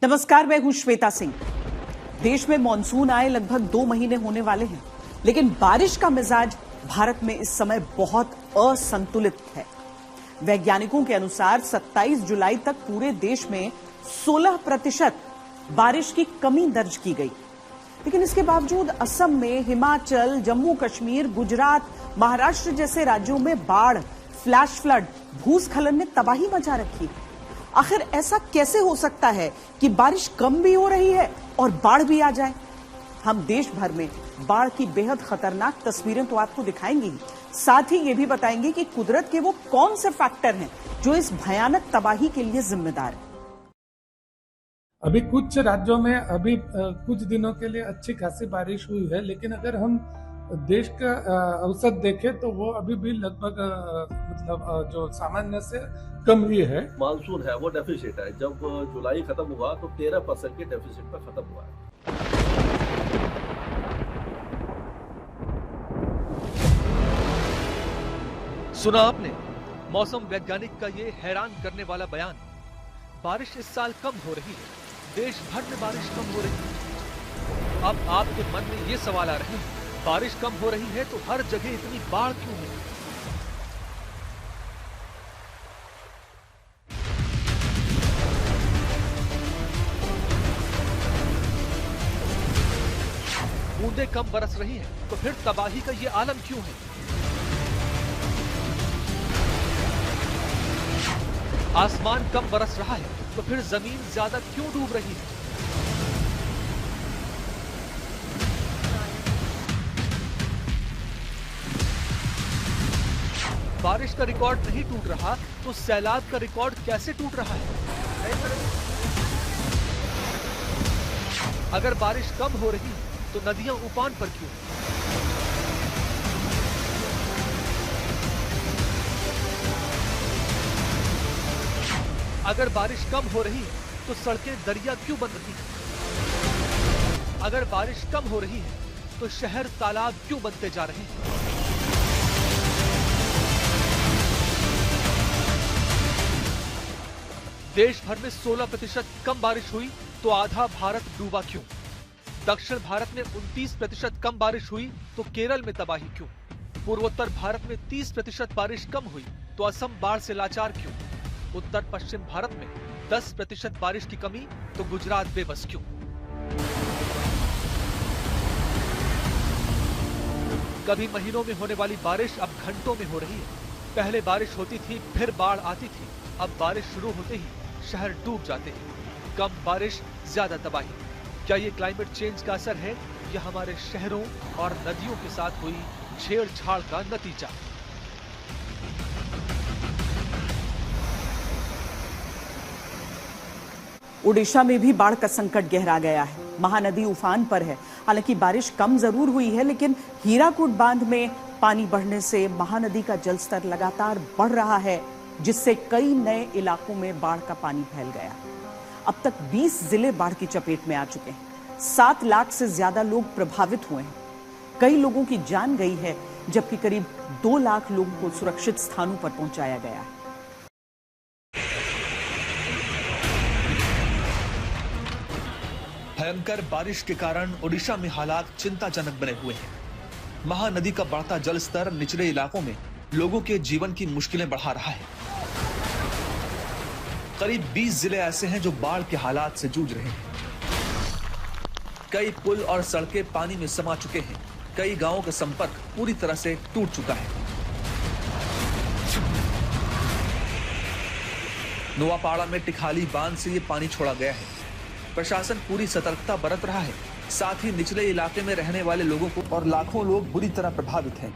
नमस्कार, मैं हूं श्वेता सिंह। देश में मानसून आए लगभग 2 महीने होने वाले हैं, लेकिन बारिश का मिजाज भारत में इस समय बहुत असंतुलित है। वैज्ञानिकों के अनुसार 27 जुलाई तक पूरे देश में 16% बारिश की कमी दर्ज की गई, लेकिन इसके बावजूद असम में, हिमाचल, जम्मू कश्मीर, गुजरात, महाराष्ट्र जैसे राज्यों में बाढ़, फ्लैश फ्लड, भूस्खलन ने तबाही मचा रखी। आखिर ऐसा कैसे हो सकता है कि बारिश कम भी हो रही है और बाढ़ भी आ जाए? हम देश भर में बाढ़ की बेहद खतरनाक तस्वीरें तो आपको दिखाएंगे ही, साथ ही ये भी बताएंगे कि कुदरत के वो कौन से फैक्टर हैं जो इस भयानक तबाही के लिए जिम्मेदार है। अभी कुछ राज्यों में कुछ दिनों के लिए अच्छी खासी बारिश हुई है, लेकिन अगर हम देश का औसत देखें तो वो अभी भी लगभग जो सामान्य से कम ही है। मानसून है वो डेफिसिट है। जब जुलाई खत्म हुआ तो 13% के डेफिसिट पर खत्म हुआ है। सुना आपने मौसम वैज्ञानिक का ये हैरान करने वाला बयान। बारिश इस साल कम हो रही है, देश भर में बारिश कम हो रही है। अब आपके मन में ये सवाल आ रहे हैं, बारिश कम हो रही है तो हर जगह इतनी बाढ़ क्यों है? बूंदें कम बरस रही हैं, तो फिर तबाही का ये आलम क्यों है? आसमान कम बरस रहा है, तो फिर जमीन ज्यादा क्यों डूब रही है? बारिश का रिकॉर्ड नहीं टूट रहा तो सैलाब का रिकॉर्ड कैसे टूट रहा है? अगर बारिश कम हो रही है तो नदियां उफान पर क्यों? अगर बारिश कम हो रही है तो सड़कें दरिया क्यों बन रही हैं? अगर बारिश कम हो रही है तो शहर तालाब क्यों बनते जा रहे हैं? देश भर में 16% कम बारिश हुई तो आधा भारत डूबा क्यों? दक्षिण भारत में 29% कम बारिश हुई तो केरल में तबाही क्यों? पूर्वोत्तर भारत में 30% बारिश कम हुई तो असम बाढ़ से लाचार क्यों? उत्तर पश्चिम भारत में 10% बारिश की कमी तो गुजरात बेबस क्यों? कभी महीनों में होने वाली बारिश अब घंटों में हो रही है। पहले बारिश होती थी, फिर बाढ़ आती थी। अब बारिश शुरू होते ही शहर डूब जाते हैं। कम बारिश, ज्यादा तबाही। क्या ये क्लाइमेट चेंज का असर है या हमारे शहरों और नदियों के साथ हुई छेड़छाड़ का नतीजा? ओडिशा में भी बाढ़ का संकट गहरा गया है। महानदी उफान पर है। हालांकि बारिश कम जरूर हुई है, लेकिन हीराकुड बांध में पानी बढ़ने से महानदी का जलस्तर लगातार बढ़ रहा है, जिससे कई नए इलाकों में बाढ़ का पानी फैल गया। अब तक 20 जिले बाढ़ की चपेट में आ चुके हैं। 7 लाख से ज्यादा लोग प्रभावित हुए हैं। कई लोगों की जान गई है, जबकि करीब 2 लाख लोगों को सुरक्षित स्थानों पर पहुंचाया गया है। भयंकर बारिश के कारण ओडिशा में हालात चिंताजनक बने हुए हैं। महानदी का बढ़ता जलस्तर निचले इलाकों में लोगों के जीवन की मुश्किलें बढ़ा रहा है। करीब 20 जिले ऐसे हैं जो बाढ़ के हालात से जूझ रहे हैं। कई पुल और सड़कें पानी में समा चुके हैं। कई गांवों का संपर्क पूरी तरह से टूट चुका है। नोआपाड़ा में टिखाली बांध से ये पानी छोड़ा गया है। प्रशासन पूरी सतर्कता बरत रहा है। साथ ही निचले इलाके में रहने वाले लोगों को और लाखों लोग बुरी तरह प्रभावित हैं।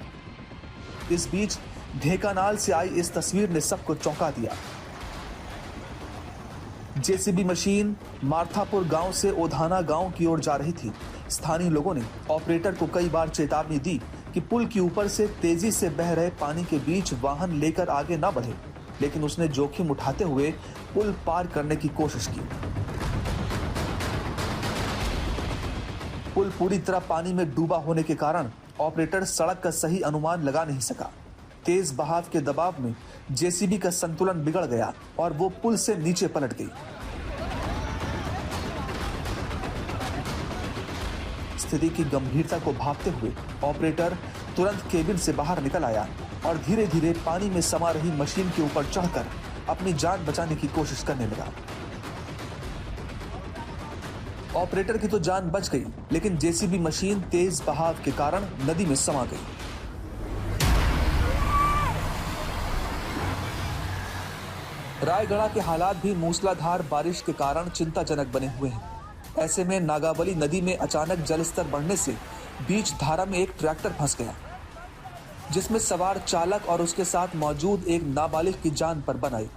इस बीच ढेंकानाल से आई इस तस्वीर ने सबको चौंका दिया। जेसीबी मशीन मार्थापुर गांव से ओधाना गांव की ओर जा रही थी। स्थानीय लोगों ने ऑपरेटर को कई बार चेतावनी दी कि पुल के ऊपर से तेजी से बह रहे पानी के बीच वाहन लेकर आगे न बढ़े, लेकिन उसने जोखिम उठाते हुए पुल पार करने की कोशिश की। पुल पूरी तरह पानी में डूबा होने के कारण ऑपरेटर सड़क का सही अनुमान लगा नहीं सका। तेज बहाव के दबाव में जेसीबी का संतुलन बिगड़ गया और वो पुल से नीचे पलट गई। स्थिति की गंभीरता को भांपते हुए ऑपरेटर तुरंत केबिन से बाहर निकल आया और धीरे धीरे पानी में समा रही मशीन के ऊपर चढ़कर अपनी जान बचाने की कोशिश करने लगा। ऑपरेटर की तो जान बच गई, लेकिन जेसीबी मशीन तेज बहाव के कारण नदी में समा गई। रायगढ़ के हालात भी मूसलाधार बारिश के कारण चिंताजनक बने हुए हैं। ऐसे में नागावली नदी में अचानक जलस्तर बढ़ने से बीच धारा में एक ट्रैक्टर फंस गया, जिसमें सवार चालक और उसके साथ मौजूद एक नाबालिग की जान पर बन आई।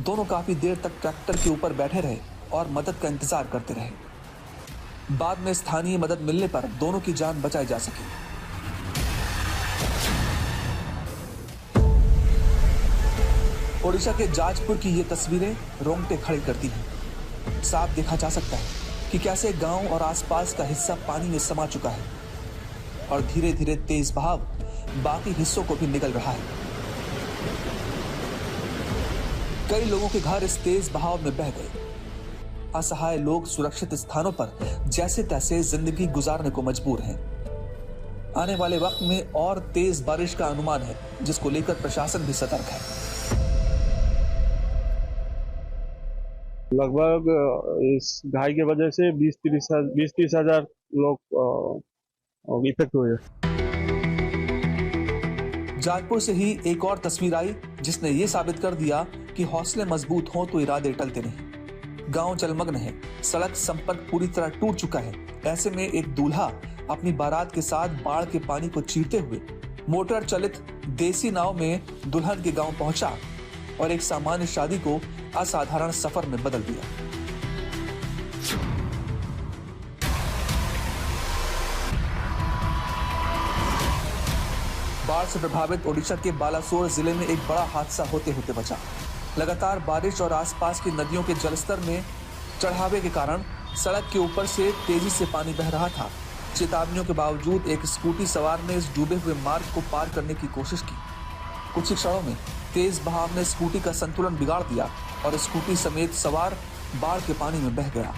दोनों काफी देर तक ट्रैक्टर के ऊपर बैठे रहे और मदद का इंतजार करते रहे। बाद में स्थानीय मदद मिलने पर दोनों की जान बचाई जा सकी। ओडिशा के जाजपुर की ये तस्वीरें रोंगटे खड़े करती हैं। साफ देखा जा सकता है कि कैसे गांव और आसपास का हिस्सा पानी में समा चुका है और धीरे धीरे तेज बहाव बाकी हिस्सों को भी निगल रहा है। कई लोगों के घर इस तेज बहाव में बह गए। असहाय लोग सुरक्षित स्थानों पर जैसे तैसे जिंदगी गुजारने को मजबूर हैं। आने वाले वक्त में और तेज बारिश का अनुमान है, जिसको लेकर प्रशासन भी सतर्क है। लगभग इस घाई की वजह से 20-30 हजार लोग इफेक्ट हुए। जाजपुर से ही एक और तस्वीर आई, जिसने ये साबित कर दिया कि हौसले मजबूत हों तो इरादे टलते नहीं। गांव जलमग्न है, सड़क संपर्क पूरी तरह टूट चुका है। ऐसे में एक दूल्हा अपनी बारात के साथ बाढ़ के पानी को चीरते हुए मोटर चलित देसी नाव में दुल्हन के गांव पहुंचा और एक सामान्य शादी को असाधारण सफर में बदल दिया। बाढ़ से प्रभावित ओडिशा के बालासोर जिले में एक बड़ा हादसा होते होते बचा। लगातार बारिश और आसपास की नदियों के जलस्तर में चढ़ावे के कारण सड़क के ऊपर से तेजी से पानी बह रहा था। चेतावनियों के बावजूद एक स्कूटी सवार ने इस डूबे हुए मार्ग को पार करने की कोशिश की। कुछ ही क्षणों में तेज बहाव ने स्कूटी का संतुलन बिगाड़ दिया और स्कूटी समेत सवार बाढ़ के पानी में बह गया।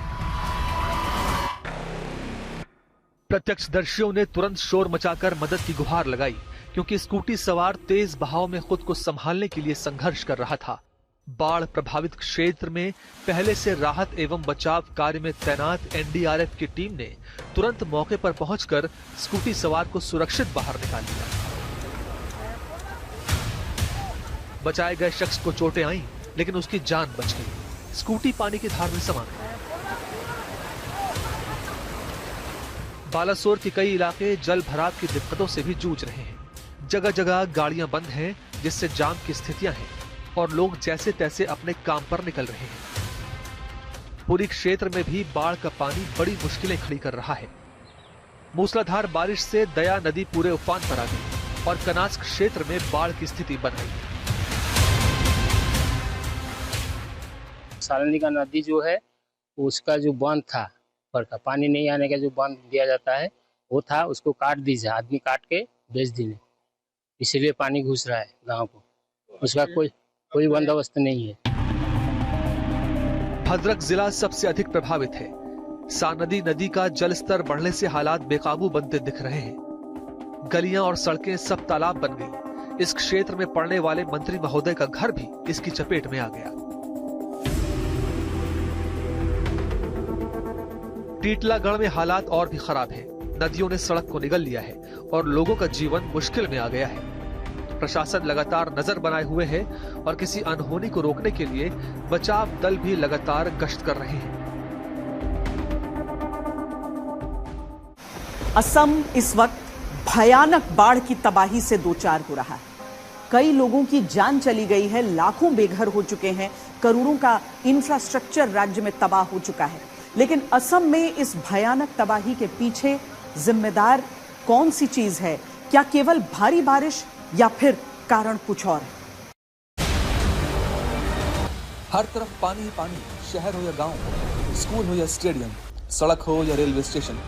प्रत्यक्षदर्शियों ने तुरंत शोर मचाकर मदद की गुहार लगाई, क्योंकि स्कूटी सवार तेज बहाव में खुद को संभालने के लिए संघर्ष कर रहा था। बाढ़ प्रभावित क्षेत्र में पहले से राहत एवं बचाव कार्य में तैनात एनडीआरएफ की टीम ने तुरंत मौके पर पहुंचकर स्कूटी सवार को सुरक्षित बाहर निकाल लिया। बचाए गए शख्स को चोटें आईं, लेकिन उसकी जान बच गई। स्कूटी पानी की धार में समा गई। बालासोर के कई इलाके जल भराव की दिक्कतों से भी जूझ रहे हैं। जगह जगह गाड़ियां बंद हैं, जिससे जाम की स्थितियां हैं और लोग जैसे तैसे अपने काम पर निकल रहे हैं। पुरी क्षेत्र में भी बाढ़ का पानी बड़ी मुश्किलें खड़ी कर रहा है। मूसलाधार बारिश से दया नदी पूरे उफान पर आ गई और कनास क्षेत्र में बाढ़ की स्थिति बन गई। सालनी का नदी जो है, उसका जो बांध था, ऊपर का पानी नहीं आने का जो बांध दिया जाता है, वो था, उसको काट दीजिए, आदमी काट के बेच दिए, इसीलिए पानी घुस रहा है गांव को। उसका कोई बंदोबस्त नहीं है। भद्रक जिला सबसे अधिक प्रभावित है। सानदी नदी का जलस्तर बढ़ने से हालात बेकाबू बनते दिख रहे हैं। गलियां और सड़कें सब तालाब बन गई। इस क्षेत्र में पड़ने वाले मंत्री महोदय का घर भी इसकी चपेट में आ गया। टीटलागढ़ में हालात और भी खराब है। नदियों ने सड़क को निगल लिया है और लोगों का जीवन मुश्किल में आ गया है। प्रशासन लगातार नजर बनाए हुए है और किसी अनहोनी को रोकने के लिए बचाव दल भी लगातार गश्त कर रहे हैं। असम इस वक्त भयानक बाढ़ की तबाही से दो चार हो रहा है। कई लोगों की जान चली गई है, लाखों बेघर हो चुके हैं, करोड़ों का इंफ्रास्ट्रक्चर राज्य में तबाह हो चुका है। लेकिन असम में इस भयानक तबाही के पीछे जिम्मेदार कौन सी चीज है? क्या केवल भारी बारिश या फिर कारण कुछ और? हर तरफ पानी ही पानी, शहर हो या गांव, स्कूल हो या स्टेडियम, सड़क हो या रेलवे स्टेशन,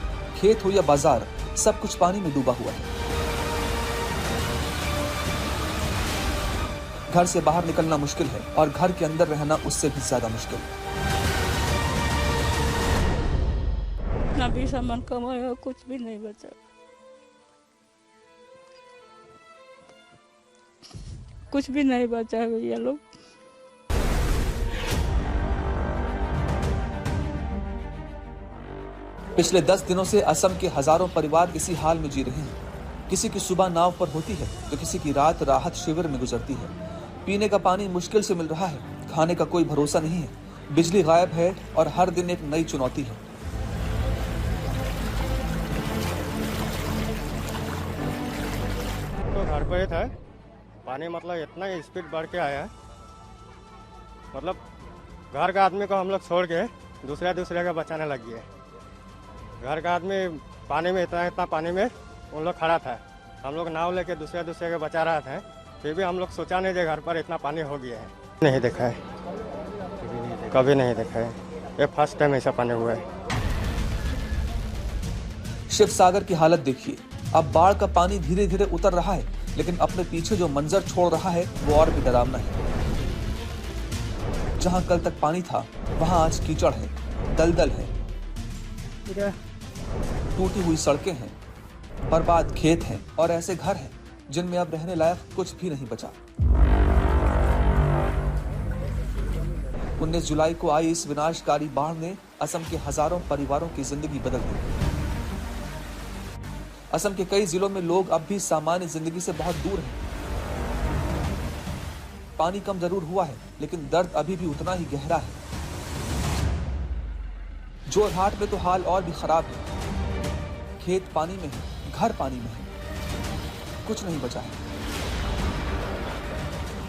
खेत हो या बाजार, सब कुछ पानी में डूबा हुआ है। घर से बाहर निकलना मुश्किल है और घर के अंदर रहना उससे भी ज्यादा मुश्किल। भी सामान कमाया, कुछ भी नहीं बचा। कुछ भी नहीं बचा है भैया लोग। पिछले 10 दिनों से असम के हजारों परिवार इसी हाल में जी रहे हैं। किसी की सुबह नाव पर होती है तो किसी की रात राहत शिविर में गुजरती है। पीने का पानी मुश्किल से मिल रहा है, खाने का कोई भरोसा नहीं है, बिजली गायब है और हर दिन एक नई चुनौती है। तो घर पे था पानी, मतलब इतना स्पीड बढ़ के आया, मतलब घर का आदमी को हम लोग छोड़ के दूसरे का बचाने लग गए। घर का आदमी पानी में इतना पानी में उन लोग खड़ा था, हम लोग नाव लेके दूसरे के बचा रहा था, फिर भी हम लोग सोचा नहीं कि घर पर इतना पानी हो गया है। नहीं देखा है, कभी नहीं देखा है, ये फर्स्ट टाइम ऐसा पानी हुआ है। शिव सागर की हालत देखिए, अब बाढ़ का पानी धीरे धीरे उतर रहा है, लेकिन अपने पीछे जो मंजर छोड़ रहा है वो और भी डरावना है। जहां कल तक पानी था वहां आज कीचड़ है, दलदल है, टूटी हुई सड़कें हैं, बर्बाद खेत हैं और ऐसे घर हैं जिनमें अब रहने लायक कुछ भी नहीं बचा। 19 जुलाई को आई इस विनाशकारी बाढ़ ने असम के हजारों परिवारों की जिंदगी बदल दी। असम के कई जिलों में लोग अब भी सामान्य जिंदगी से बहुत दूर हैं। पानी कम जरूर हुआ है, लेकिन दर्द अभी भी उतना ही गहरा है। जोरहाट में तो हाल और भी खराब है। खेत पानी में है, घर पानी में है, कुछ नहीं बचा है।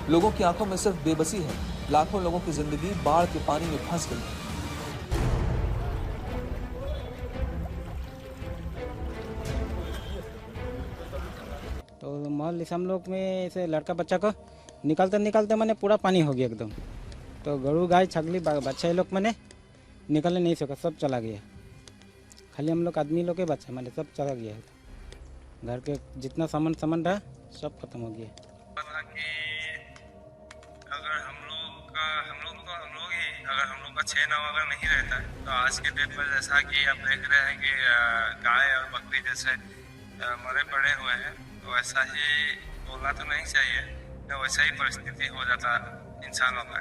लोगों की आंखों में सिर्फ बेबसी है। लाखों लोगों की जिंदगी बाढ़ के पानी में फंस गई है। तो मोहल्ले हम लोग में ऐसे लड़का बच्चा को निकलते मैंने पूरा पानी हो गया एकदम। तो गरू गाय छगली बच्चा लोग मैंने निकलने नहीं सका, सब चला गया। खाली हम लोग आदमी लोग के बच्चा मैंने सब चला गया। घर के जितना सामान रहा सब खत्म हो गया। अगर हम लोग का 6 नाव अगर नहीं रहता है तो आज के डेट में जैसा कि आप देख रहे हैं कि गाय और बकरी जैसे मरे पड़े हुए हैं, तो वैसा ही बोलना तो नहीं चाहिए, तो वैसा ही परिस्थिति हो जाता इंसानों का।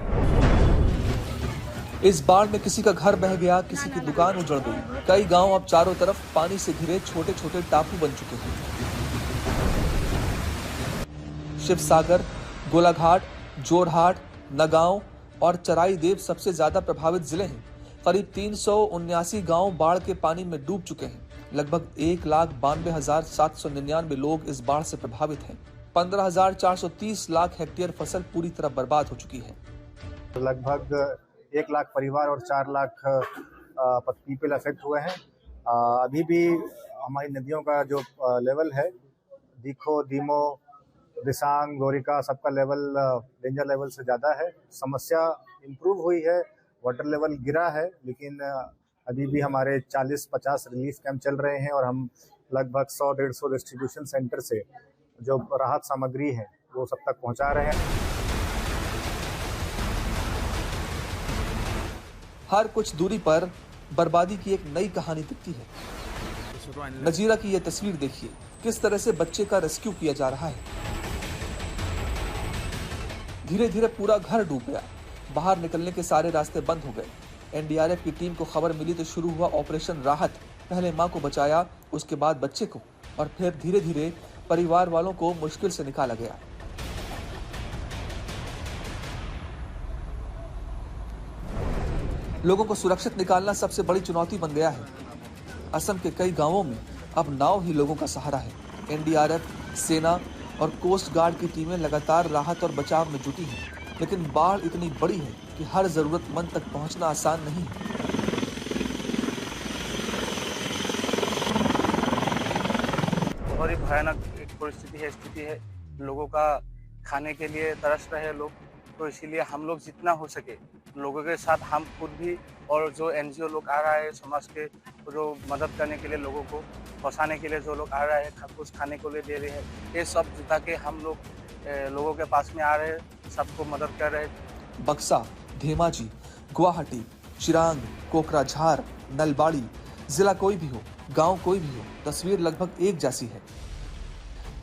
इस बाढ़ में किसी का घर बह गया, किसी की दुकान उजड़ गई। कई गांव अब चारों तरफ पानी से घिरे छोटे छोटे टापू बन चुके हैं। शिव सागर, गोलाघाट, जोरहाट, नगांव और चराई देव सबसे ज्यादा प्रभावित जिले हैं। करीब 379 गांव बाढ़ के पानी में डूब चुके हैं। लगभग 1,92,799 लोग इस बाढ़ से प्रभावित हैं। 15,430 लाख हेक्टेयर फसल पूरी तरह बर्बाद हो चुकी है। लगभग 1 लाख परिवार और 4 लाख पीपल अफेक्ट हुए हैं। अभी भी हमारी नदियों का जो लेवल है, दीखो, दीमो, दिसांग, गोरिका, सबका लेवल डेंजर लेवल से ज़्यादा है। समस्या इम्प्रूव हुई है, वाटर लेवल गिरा है, लेकिन अभी भी हमारे 40-50 रिलीफ कैंप चल रहे हैं और हम लगभग 100-150 डिस्ट्रीब्यूशन सेंटर से जो राहत सामग्री है वो सब तक पहुंचा रहे हैं। हर कुछ दूरी पर बर्बादी की एक नई कहानी दिखती है। नजीरा की यह तस्वीर देखिए, किस तरह से बच्चे का रेस्क्यू किया जा रहा है। धीरे धीरे पूरा घर डूब गया, बाहर निकलने के सारे रास्ते बंद हो गए। एनडीआरएफ की टीम को खबर मिली तो शुरू हुआ ऑपरेशन राहत। पहले मां को बचाया, उसके बाद बच्चे को, और फिर धीरे धीरे परिवार वालों को मुश्किल से निकाला गया। लोगों को सुरक्षित निकालना सबसे बड़ी चुनौती बन गया है। असम के कई गांवों में अब नाव ही लोगों का सहारा है। एनडीआरएफ, सेना और कोस्ट गार्ड की टीमें लगातार राहत और बचाव में जुटी हैं, लेकिन बाढ़ इतनी बड़ी है कि हर जरूरतमंद तक पहुंचना आसान नहीं है। बहुत ही भयानक एक स्थिति है। लोगों का खाने के लिए तरस रहे हैं लोग, तो इसीलिए हम लोग जितना हो सके लोगों के साथ, हम खुद भी और जो एनजीओ लोग आ रहा है समाज के जो मदद करने के लिए, लोगों को बसाने के लिए जो लोग आ रहे हैं, कुछ खाने को लिए दे रहे हैं, ये सब जुटा के हम लोग लोगों के पास में आ रहे हैं, सबको मदद कर रहे हैं। बक्सा, धेमाजी, गुवाहाटी, चिरांग, कोकराझार, नलबाड़ी, जिला कोई भी हो, गांव कोई भी हो, तस्वीर लगभग एक जैसी है।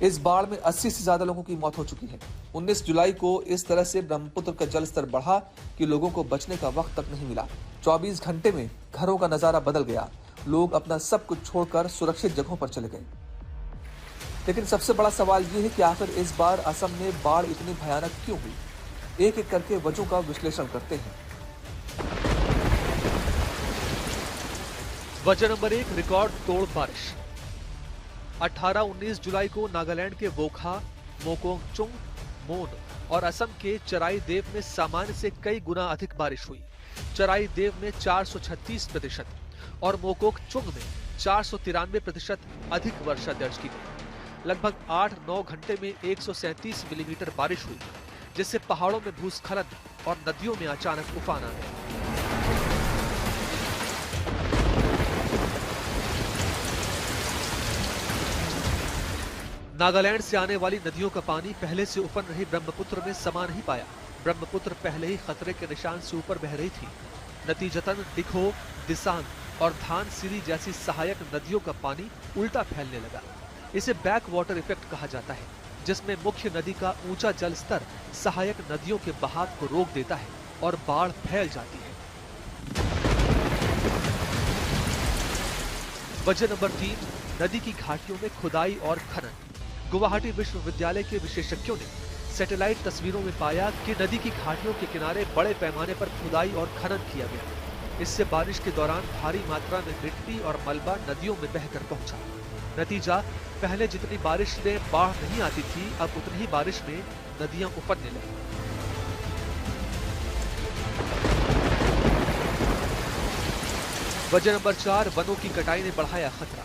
इस बाढ़ में 80 से ज्यादा लोगों की मौत हो चुकी है। 19 जुलाई को इस तरह से ब्रह्मपुत्र का जलस्तर बढ़ा कि लोगों को बचने का वक्त तक नहीं मिला। 24 घंटे में घरों का नजारा बदल गया। लोग अपना सब कुछ छोड़कर सुरक्षित जगहों पर चले गए। लेकिन सबसे बड़ा सवाल ये है कि आखिर इस बार असम में बाढ़ इतनी भयानक क्यों हुई? एक एक करके वजहों का विश्लेषण करते हैं। वजह नंबर 1, रिकॉर्ड तोड़ बारिश। 18-19 जुलाई को नागालैंड के वोखा, मोकोंगचुंग, मोन और असम के चराई देव में सामान्य से कई गुना अधिक बारिश हुई। चराई देव में 436% और मोकोंगचुंग में 493% अधिक वर्षा दर्ज की गई। लगभग 8-9 घंटे में 137 मिलीमीटर बारिश हुई, जिससे पहाड़ों में भूस्खलन और नदियों में अचानक उफान आ गया। नागालैंड से आने वाली नदियों का पानी पहले से उफन रही ब्रह्मपुत्र में समा नहीं पाया। ब्रह्मपुत्र पहले ही खतरे के निशान से ऊपर बह रही थी। नतीजतन डिखो, दिसांग और धानसिरी जैसी सहायक नदियों का पानी उल्टा फैलने लगा। इसे बैक वाटर इफेक्ट कहा जाता है, जिसमें मुख्य नदी का ऊंचा जल स्तर सहायक नदियों के बहाव को रोक देता है और बाढ़ फैल जाती है। वजह नंबर 3, नदी की घाटियों में खुदाई और खनन। गुवाहाटी विश्वविद्यालय के विशेषज्ञों ने सैटेलाइट तस्वीरों में पाया कि नदी की घाटियों के किनारे बड़े पैमाने पर खुदाई और खनन किया गया। इससे बारिश के दौरान भारी मात्रा में मिट्टी और मलबा नदियों में बहकर पहुंचा। नतीजा, पहले जितनी बारिश में बाढ़ नहीं आती थी, अब उतनी ही बारिश में नदियां उफनने लगी। वजह नंबर 4, वनों की कटाई ने बढ़ाया खतरा।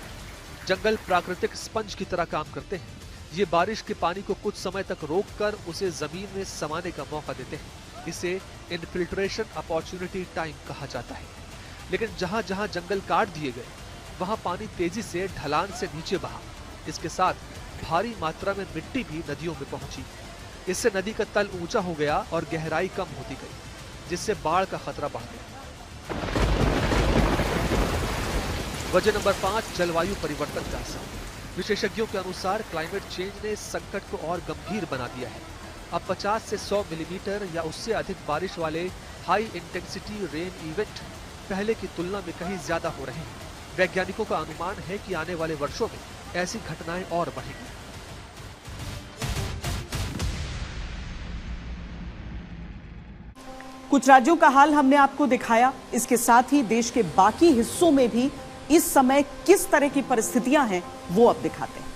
जंगल प्राकृतिक स्पंज की तरह काम करते हैं। ये बारिश के पानी को कुछ समय तक रोककर उसे जमीन में समाने का मौका देते हैं। इसे इनफिल्ट्रेशन अपॉर्चुनिटी टाइम कहा जाता है। लेकिन जहां जहां जंगल काट दिए गए, वहां पानी तेजी से ढलान से नीचे बहा। इसके साथ भारी मात्रा में मिट्टी भी नदियों में पहुंची। इससे नदी का तल ऊंचा हो गया और गहराई कम होती गई, जिससे बाढ़ का खतरा बढ़ गया। वजह नंबर 5, जलवायु परिवर्तन का असर। विशेषज्ञों के अनुसार क्लाइमेट चेंज ने इस संकट को और गंभीर बना दिया है। अब 50 से 100 मिलीमीटर या उससे अधिक बारिश वाले हाई इंटेंसिटी रेन इवेंट पहले की तुलना में कहीं ज्यादा हो रहे हैं। वैज्ञानिकों का अनुमान है कि आने वाले वर्षों में ऐसी घटनाएं और बढ़ेंगी। कुछ राज्यों का हाल हमने आपको दिखाया। इसके साथ ही देश के बाकी हिस्सों में भी इस समय किस तरह की परिस्थितियां हैं, वो अब दिखाते हैं।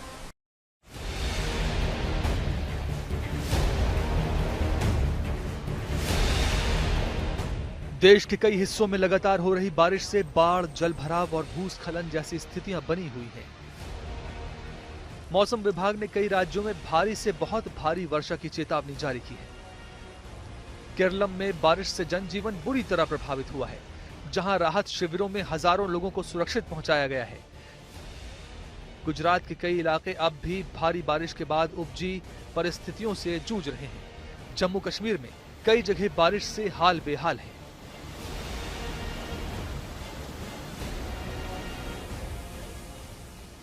देश के कई हिस्सों में लगातार हो रही बारिश से बाढ़, जल भराव और भूस्खलन जैसी स्थितियां बनी हुई हैं। मौसम विभाग ने कई राज्यों में भारी से बहुत भारी वर्षा की चेतावनी जारी की है। केरलम में बारिश से जनजीवन बुरी तरह प्रभावित हुआ है, जहां राहत शिविरों में हजारों लोगों को सुरक्षित पहुंचाया गया है। गुजरात के कई इलाके अब भी भारी बारिश के बाद उपजी परिस्थितियों से जूझ रहे हैं। जम्मू कश्मीर में कई जगह बारिश से हाल बेहाल है।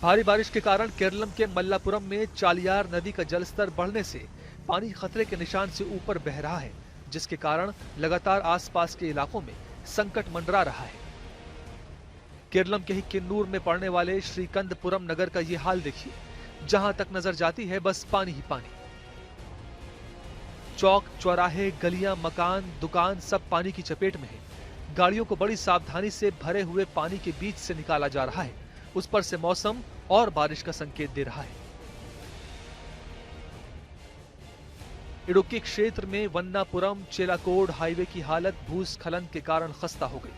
भारी बारिश के कारण केरलम के मल्लापुरम में चालियार नदी का जलस्तर बढ़ने से पानी खतरे के निशान से ऊपर बह रहा है, जिसके कारण लगातार आसपास के इलाकों में संकट मंडरा रहा है। केरलम के ही किन्नूर में पड़ने वाले श्रीकंदपुरम नगर का ये हाल देखिए, जहां तक नजर जाती है बस पानी ही पानी। चौक, चौराहे, गलियां, मकान, दुकान सब पानी की चपेट में है। गाड़ियों को बड़ी सावधानी से भरे हुए पानी के बीच से निकाला जा रहा है। उस पर से मौसम और बारिश का संकेत दे रहा है। इडुक्की क्षेत्र में वन्नापुरम चेलाकोड हाईवे की हालत भूस्खलन के कारण खस्ता हो गई।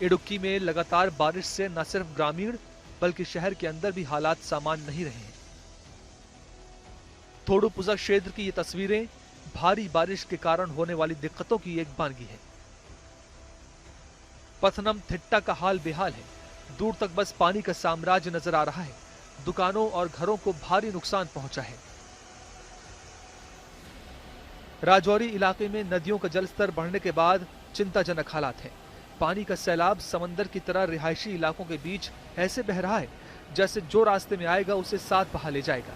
इडुक्की में लगातार बारिश से न सिर्फ ग्रामीण बल्कि शहर के अंदर भी हालात सामान्य नहीं रहे हैं। थोडुपुझा क्षेत्र की ये तस्वीरें भारी बारिश के कारण होने वाली दिक्कतों की एक बानगी है। पथनमथिट्टा का हाल बेहाल है। दूर तक बस पानी का साम्राज्य नजर आ रहा है। दुकानों और घरों को भारी नुकसान पहुंचा है। राजौरी इलाके में नदियों का जलस्तर बढ़ने के बाद चिंताजनक हालात है। पानी का सैलाब समंदर की तरह रिहायशी इलाकों के बीच ऐसे बह रहा है जैसे जो रास्ते में आएगा उसे साथ बहा ले जाएगा।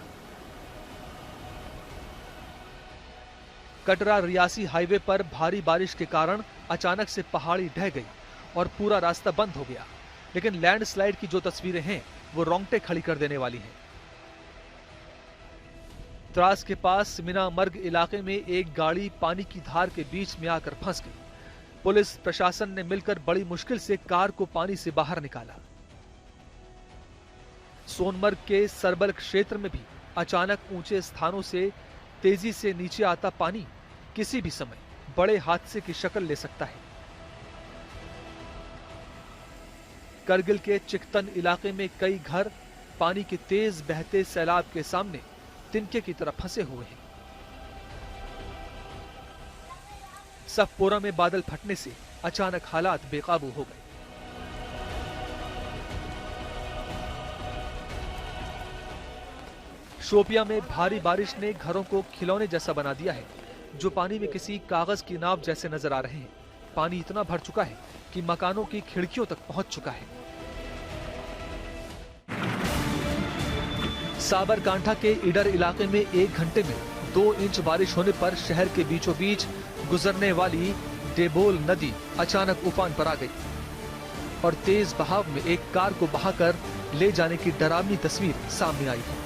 कटरा रियासी हाईवे पर भारी बारिश के कारण अचानक से पहाड़ी ढह गई और पूरा रास्ता बंद हो गया, लेकिन लैंडस्लाइड की जो तस्वीरें हैं वो रोंगटे खड़ी कर देने वाली हैं। त्रास के पास मीनामर्ग इलाके में एक गाड़ी पानी की धार के बीच में आकर फंस गई। पुलिस प्रशासन ने मिलकर बड़ी मुश्किल से कार को पानी से बाहर निकाला। सोनमर्ग के सरबल क्षेत्र में भी अचानक ऊंचे स्थानों से तेजी से नीचे आता पानी किसी भी समय बड़े हादसे की शक्ल ले सकता है। करगिल के चिकतन इलाके में कई घर पानी के तेज बहते सैलाब के सामने तिनके की तरह फंसे हुए हैं। सफपोरा में बादल फटने से अचानक हालात बेकाबू हो गए। शोपिया में भारी बारिश ने घरों को खिलौने जैसा बना दिया है, जो पानी में किसी कागज की नाव जैसे नजर आ रहे हैं। पानी इतना भर चुका है कि मकानों की खिड़कियों तक पहुंच चुका है। साबरकांठा के इडर इलाके में 1 घंटे में 2 इंच बारिश होने पर शहर के बीचों बीच गुजरने वाली डेबोल नदी अचानक उफान पर आ गई और तेज बहाव में एक कार को बहाकर ले जाने की डरावनी तस्वीर सामने आई है।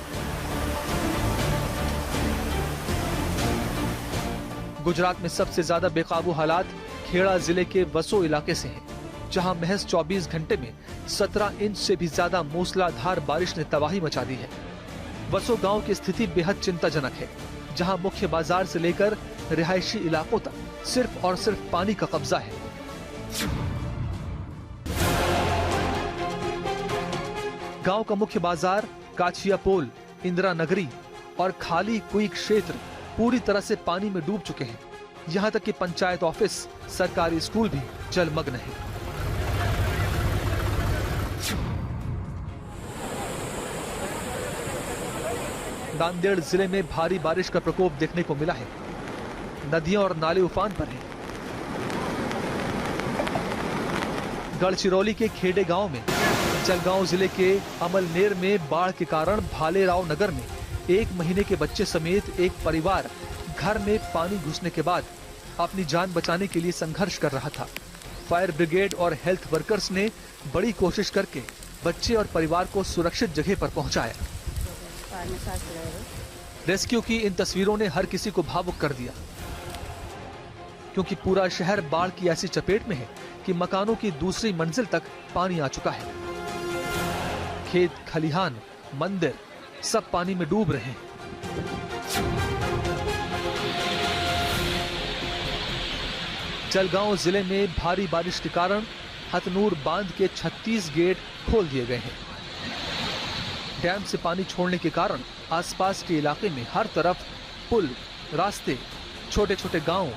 गुजरात में सबसे ज्यादा बेकाबू हालात खेड़ा जिले के वसो इलाके से हैं, जहां महज 24 घंटे में 17 इंच से भी ज्यादा मूसलाधार बारिश ने तबाही मचा दी है। वसो गांव की स्थिति बेहद चिंताजनक है, जहां मुख्य बाजार से लेकर रिहायशी इलाकों तक सिर्फ और सिर्फ पानी का कब्जा है। गांव का मुख्य बाजार, काछियापोल, इंदिरा नगरी और खाली कुई क्षेत्र पूरी तरह से पानी में डूब चुके हैं। यहां तक कि पंचायत ऑफिस, सरकारी स्कूल भी जलमग्न है। नांदेड़ जिले में भारी बारिश का प्रकोप देखने को मिला है। नदियां और नाले उफान पर हैं। गढ़चिरौली के खेड़े गांव में, जलगांव जिले के अमलनेर में बाढ़ के कारण भालेराव नगर में 1 महीने के बच्चे समेत एक परिवार घर में पानी घुसने के बाद अपनी जान बचाने के लिए संघर्ष कर रहा था। फायर ब्रिगेड और हेल्थ वर्कर्स ने बड़ी कोशिश करके बच्चे और परिवार को सुरक्षित जगह पर पहुंचाया। रेस्क्यू की इन तस्वीरों ने हर किसी को भावुक कर दिया, क्योंकि पूरा शहर बाढ़ की ऐसी चपेट में है कि मकानों की दूसरी मंजिल तक पानी आ चुका है। खेत, खलिहान, मंदिर सब पानी में डूब रहे हैं। जलगांव जिले में भारी बारिश के कारण हथनूर बांध के 36 गेट खोल दिए गए हैं। डैम से पानी छोड़ने के कारण आसपास के इलाके में हर तरफ पुल, रास्ते, छोटे छोटे गांव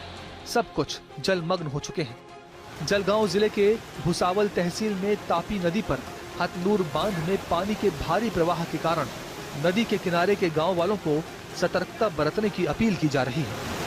सब कुछ जलमग्न हो चुके हैं। जलगांव जिले के भुसावल तहसील में तापी नदी पर हथनूर बांध में पानी के भारी प्रवाह के कारण नदी के किनारे के गांव वालों को सतर्कता बरतने की अपील की जा रही है।